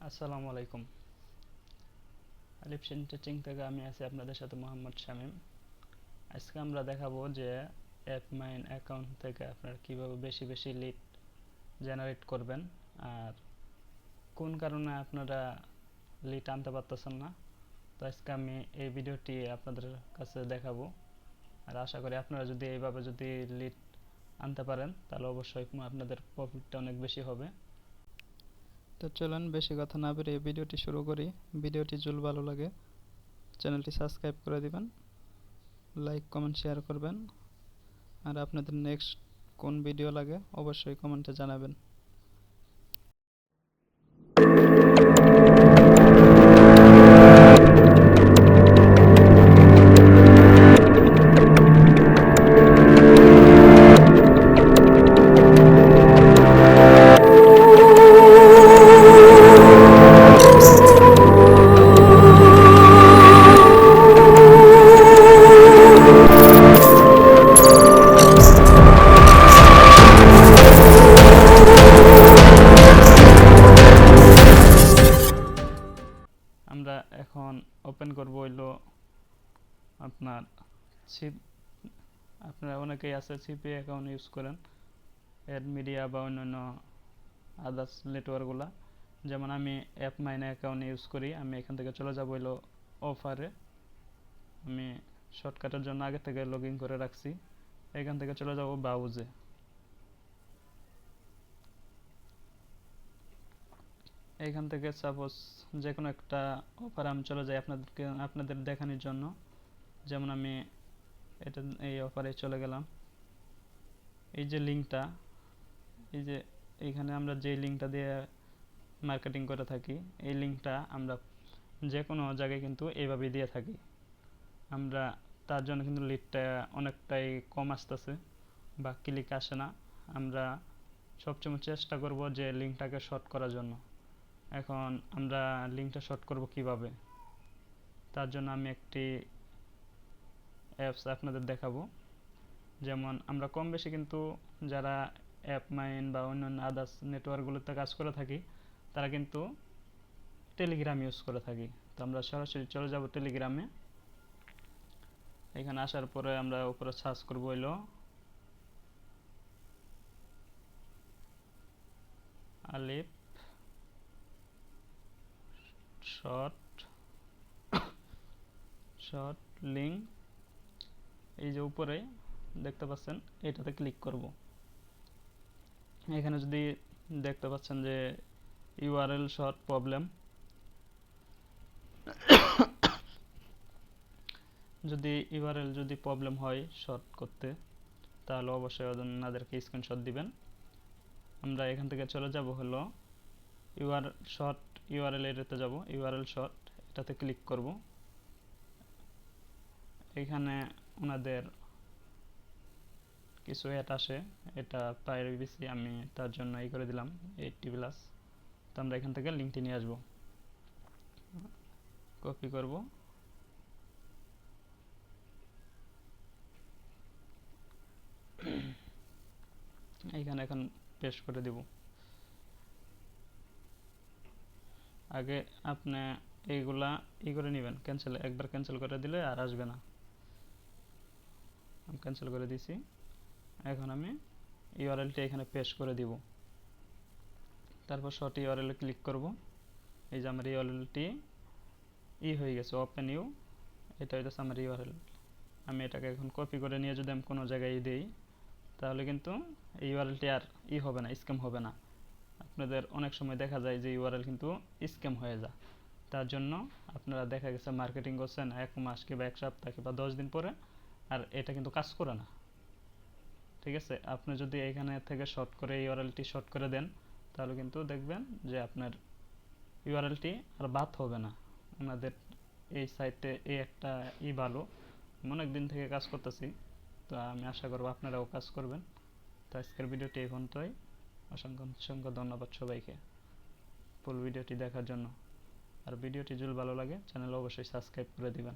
আসসালামু আলাইকুম। আলিফ টিচিং থেকে আমি আছি আপনাদের সাথে মোহাম্মদ শামীম। আজকে আমরা দেখাবো যে অ্যাপ মাইন অ্যাকাউন্ট থেকে আপনারা কিভাবে বেশি বেশি লিড জেনারেট করবেন আর কোন কারণে আপনারা লিড আনতে পারতেছেন না। তো আজকে আমি এই ভিডিওটি আপনাদের কাছে দেখাবো আর আশা করি আপনারা যদি এইভাবে যদি লিড আনতে পারেন তাহলে অবশ্যই আপনাদের প্রফিটটা অনেক বেশি হবে। তো চলুন বেশি কথা না বেরিয়ে ভিডিওটি শুরু করি। ভিডিওটি যদি ভালো লাগে চ্যানেলটি সাবস্ক্রাইব করে দিবেন, লাইক কমেন্ট শেয়ার করবেন আর আপনাদের নেক্সট কোন ভিডিও লাগে অবশ্যই কমেন্টে জানাবেন। আমরা এখন ওপেন করব হইলো আপনার সিপ। আপনারা অনেকেই আছে সিপি অ্যাকাউন্ট ইউজ করেন, অ্যাড মিডিয়া বা অন্যান্য আদার্স নেটওয়ার্কগুলো। যেমন আমি অ্যাপ মাইনে অ্যাকাউন্ট ইউজ করি। আমি এখান থেকে চলে যাব হইলো অফারে। আমি শর্টকাটের জন্য আগে থেকে লগ ইন করে রাখছি। এখান থেকে চলে যাব ব্রাউজে। এইখান থেকে সাপোজ যে কোনো একটা অফার আমি চলে যাই আপনাদের দেখানোর জন্য। যেমন আমি এই অফারে চলে গেলাম। এই যে লিঙ্কটা, এই যে এইখানে আমরা যে লিঙ্কটা দিয়ে মার্কেটিং করে থাকি, এই লিঙ্কটা আমরা যে কোনো জায়গায় কিন্তু এইভাবে দিয়ে থাকি। আমরা তার জন্য কিন্তু লিডটা অনেকটাই কম আসতেছে বা ক্লিক আসে না। আমরা সবসময় চেষ্টা করব যে লিঙ্কটাকে শর্ট করার জন্য। এখন আমরা লিঙ্কটা শর্ট করব কিভাবে, তার জন্য আমি একটি অ্যাপস আপনাদের দেখাবো। যেমন আমরা কম বেশি কিন্তু যারা অ্যাপ মাইন বা অন্যান্য আদার্স নেটওয়ার্কগুলোতে কাজ করে থাকি তারা কিন্তু টেলিগ্রাম ইউজ করে থাকি। তো আমরা সরাসরি চলে যাব টেলিগ্রামে। এখানে আসার পরে আমরা উপরে সার্চ করব হইলো আলিফ শর্ট শর্ট লিঙ্ক। এই যে উপরে দেখতে পাচ্ছেন এটাতে ক্লিক করব। এখানে যদি দেখতে পাচ্ছেন যে ইউআরএল শর্ট প্রবলেম, যদি ইউআরএল যদি প্রবলেম হয় শর্ট করতে তাহলে অবশ্যই ওনাদেরকে স্ক্রিনশট দিবেন। আমরা এখান থেকে চলে যাব হলো শর্ট ইউআরএল এটাতে যাব, ইউআরএল শর্ট এটাতে ক্লিক করব। এখানে ওনাদের কিছু অ্যাড আসে, এটা প্রাইভেসি আমি তার জন্য এই করে দিলাম 80+। তো আমরা এখান থেকে লিঙ্কটি নিয়ে আসব, কপি করব, এইখানে এখন পেস্ট করে দিব। আগে আপনি এইগুলা করে নেবেন, একবার ক্যান্সেল করে দিলে আর আসবে না। আমি ক্যান্সেল করে দিছি। এখন আমি ইউআরএলটি এখানে পেস্ট করে দিব। তারপর শর্ট ইউআরএল এ ক্লিক করব। এই যে আমার ইউআরএলটি হয়ে গেছে, ওপেন ইউ। এটা হইতেছে আমার ইউআরএল। আমি এটাকে এখন কপি করে নিয়ে যদি আমি কোনো জায়গায় দিই তাহলে কিন্তু এই ইউআরএলটি আর হবে না, স্ক্যাম হবে না। আপনাদের অনেক সময় দেখা যায় যে ইউআরএল কিন্তু স্ক্যাম হয়ে যায়। তার জন্য আপনারা দেখা গেছে মার্কেটিং করছেন 1 মাস কিংবা 1 সপ্তাহ কিংবা 10 দিন পরে, আর এটা কিন্তু কাজ করে না। ঠিক আছে, আপনি যদি এখানে থেকে শর্ট করে ইউআরএলটি শর্ট করে দেন তাহলে কিন্তু দেখবেন যে আপনার ইউআরএলটি আর বাদ হবে না। আমাদের এই সাইটে এই একটা ভালো, অনেক দিন থেকে কাজ করতেছি। তো আমি আশা করব আপনারাও কাজ করবেন। তো আজকের ভিডিওটি এই পর্যন্তই। অসংখ্য অসংখ্য ধন্যবাদ সবাইকে ফুল ভিডিওটি দেখার জন্য। আর ভিডিওটি যদি ভালো লাগে চ্যানেল অবশ্যই সাবস্ক্রাইব করে দিবেন।